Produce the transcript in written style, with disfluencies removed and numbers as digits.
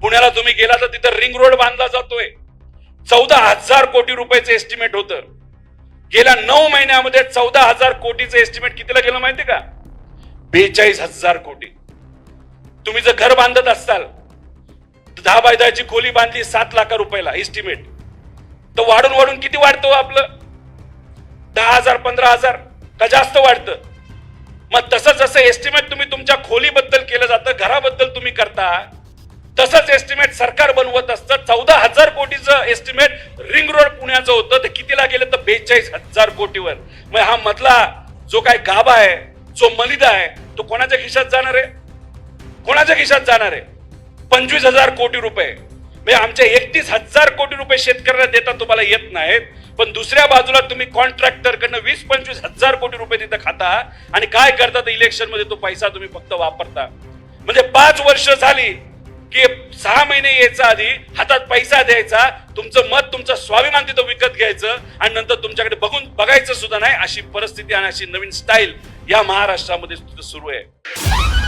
पुण्याला तुम्ही गेला तर तिथं रिंग रोड बांधला जातोय. 14,000 कोटी रुपयाचं एस्टिमेट होतं. गेल्या 9 महिन्यामध्ये 14,000 कोटीचं एस्टिमेट कितीला गेलं माहिती का? 42,000 कोटी. तुम्ही जर घर बांधत असाल 10 बाय 10 ची खोली बांधली 7 लाख रुपयाला एस्टिमेट, तर वाढून वाढून किती वाढतो आपलं? 10,000 15,000 का जास्त वाढतं? मग तसंच जसं एस्टिमेट तुम्ही तुमच्या खोलीबद्दल केलं जातं, घराबद्दल तुम्ही करता, तसंच एस्टिमेट सरकार बनवत असतं. 14,000 कोटीचं एस्टिमेट रिंग रोड पुण्याचं होतं, ते कितीला गेलं तर 42,000 कोटीवर. मग हा मधला जो काय गाभा आहे, जो मलिदा आहे, तो कोणाच्या खिशात जाणार आहे? कोणाच्या खिशात जाणार आहे? 25,000 कोटी रुपये. म्हणजे आमच्या 31,000 कोटी रुपये शेतकऱ्यांना देता तुम्हाला येत नाहीत, पण दुसऱ्या बाजूला तुम्ही कॉन्ट्रॅक्टर कडनं 20-25,000 कोटी रुपये तिथं खाता आणि काय करता? इलेक्शन मध्ये तो पैसा तुम्ही फक्त वापरता. म्हणजे 5 वर्ष झाली की 6 महिने यायचा आधी हातात पैसा द्यायचा, तुमचं मत, तुमचं स्वाभिमान तिथं विकत घ्यायचं आणि नंतर तुमच्याकडे बघायचं सुद्धा नाही. अशी परिस्थिती आणि अशी नवीन स्टाईल या महाराष्ट्रामध्ये सुरू आहे.